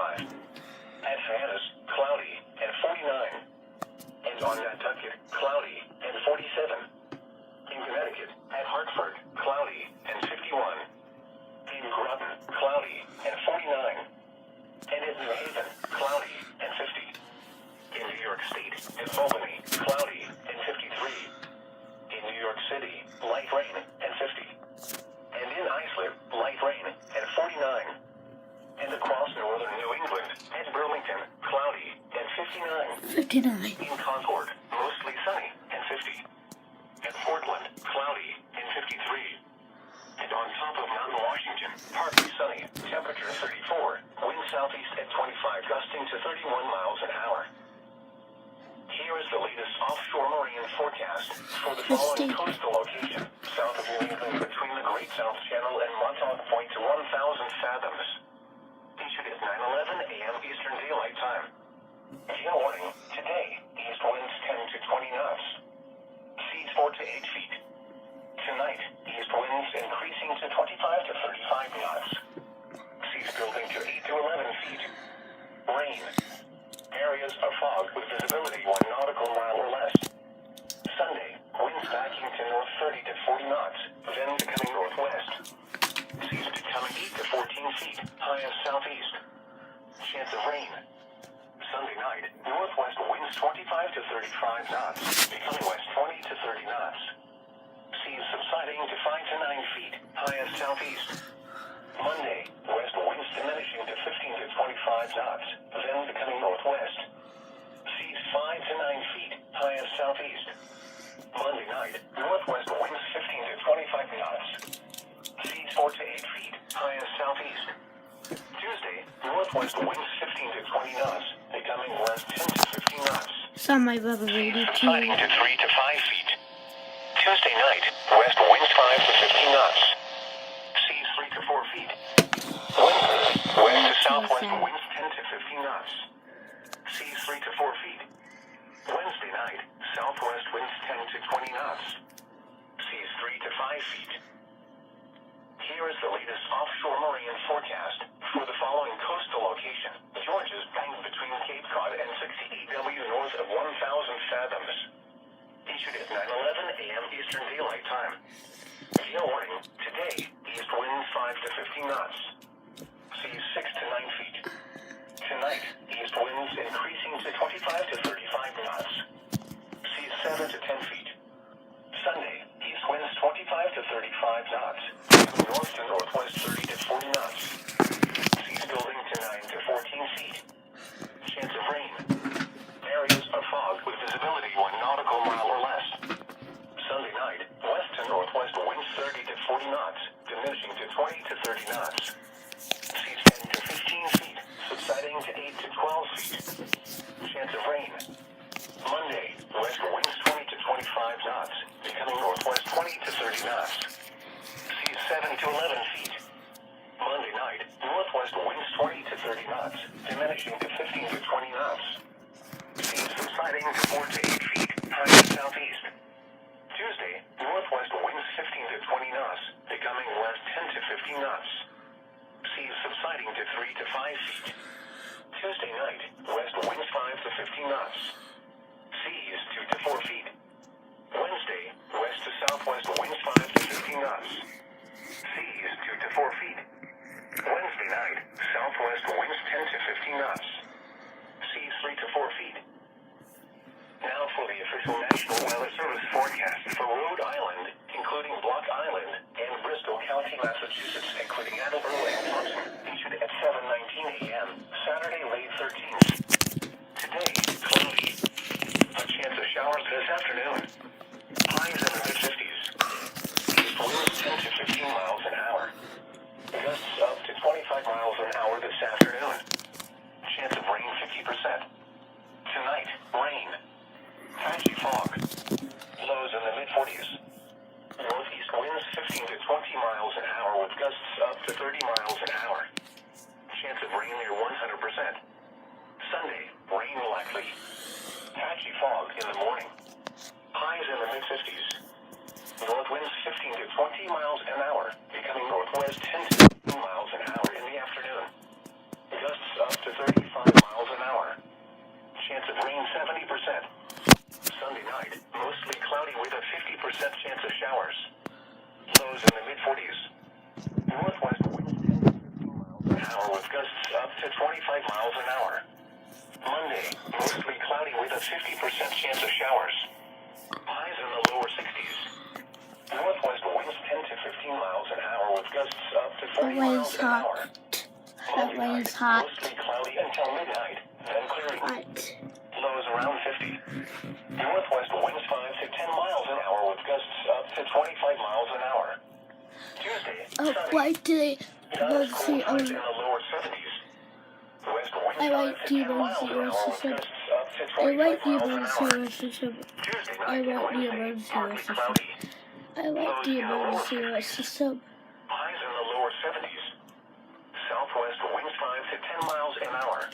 45. At Hyannis, cloudy and 49. And on Nantucket, cloudy and 47. In Connecticut, at Hartford, cloudy and 51. In Groton, cloudy and 49. And in New Haven, cloudy and 50. In New York State, at Albany, cloudy and 53. In New York City, light rain and 50. And in Islip, light rain and 49. And across northern New England, at Burlington, cloudy and 59. 59. In Concord, mostly sunny and 50. At Portland, cloudy and 53. And on top of Mountain Washington, partly sunny, temperature 34, wind southeast at 25, gusting to 31 miles an hour. Here is the latest offshore marine forecast for the following coastal location, south of New England between the Great South Channel and Montauk Point to 1,000 fathoms. Issued at 9:11 a.m. Eastern Daylight Time. Gale warning, today, east winds 10 to 20 knots. Seas 4 to 8 feet. Tonight, east winds increasing to 25 to 35 knots. Seas building to 8 to 11 feet. Rain. Areas of fog with visibility 1 nautical mile or less. Sunday, winds backing to north 30 to 40 knots, then becoming northwest. Seas becoming 8 to 14 feet, high of southeast. Chance of rain. Sunday night, northwest winds 25 to 35 knots, becoming west 20 to 30 knots. Seas subsiding to 5 to 9 feet, high of southeast. Monday, west winds diminishing to 15 to 25 knots, then becoming northwest. Seas 5 to 9 feet, high of southeast. Monday night, northwest winds 15 to 25 knots. Seas 4 to 8 feet, high of southeast. Tuesday, northwest winds 15 to 20 knots, becoming west 10 to 15 knots. Saw my brother Seas radio subsiding too. to 3 to 5 feet. Tuesday night, west winds 5 to 15 knots. Seas 3 to 4 feet. Wednesday, west to southwest winds 10 to 15 knots. Seas 3 to 4 feet. Wednesday night, southwest winds 10 to 20 knots. Seas 3 to 5 feet. Here is the latest offshore marine forecast for the following coastal location. Georgia's banged between Cape Cod and 60 EW north of 1,000 fathoms. Issued at 9:11 a.m. Eastern Daylight Time. Gale warning, today, east winds 5 to 15 knots. Seas 6 to 9 feet. Tonight, east winds increasing to 25 to 35 knots. Seas 7 to 10 feet. Sunday, east winds 25 to 35 knots. North to northwest 30 to 40 knots. Seas building to 9 to 14 feet. Chance of rain. Areas of fog with visibility 1 nautical mile or less. Sunday night, west to northwest winds 30 to 40 knots, diminishing to 20 to 30 knots. Seas 10 to 15 feet, subsiding to 8 to 12 feet. Chance of rain. Monday, west winds 20 to 25 knots, becoming northwest 20 to 30 knots. Seas 7 to 11 feet. Monday night, northwest winds 20 to 30 knots, diminishing to 15 to 20 knots. Seas subsiding to 4 to 8 feet, high to southeast. Tuesday, northwest winds 15 to 20 knots, becoming west 10 to 15 knots. Seas subsiding to 3 to 5 feet. Tuesday night, west winds 5 to 15 knots. Seas 2 to 4 feet. Wednesday, west to southwest winds 5 to 15 knots. Seas 2 to 4 feet. Wednesday night, southwest winds 10 to 15 knots. Seas 3 to 4 feet. Now for the official National Weather Service forecast for Rhode Island, including Block Island, and Bristol County, Massachusetts, including Attleboro and Thompson, issued at 7:19 a.m., Saturday, May 13th. Today, cloudy. A chance of showers this afternoon. Highs in the mid-50s. East winds 10 to 15 miles an hour. Gusts up to 25 miles an hour this afternoon. Chance up to 35 miles an hour. Chance of rain 70%. Sunday night, mostly cloudy with a 50% chance of showers. Lows in the mid-40s. Northwest winds 10 to 15 miles an hour with gusts up to 25 miles an hour. Monday, mostly cloudy with a 50% chance of showers. Highs in the lower 60s. Northwest winds 10 to 15 miles an hour with gusts up to 40 miles an hour. That way is hot. Mostly cloudy until midnight, then clearing. Lows around 50. Northwest winds 5 to 10 miles an hour with gusts up to 25 miles an hour. Tuesday, sunny. Why do they Highs see in the lower 70s. West winds I 5 like to 10 Demon miles an Zero hour with System. gusts up to I 25 like miles an Demon hour. Zero System. Tuesday I night, like Wednesday, Demon Zero partly System. cloudy. I like Demon Zero System. Highs in the lower 70s. Southwest winds 5 to 10 miles an hour.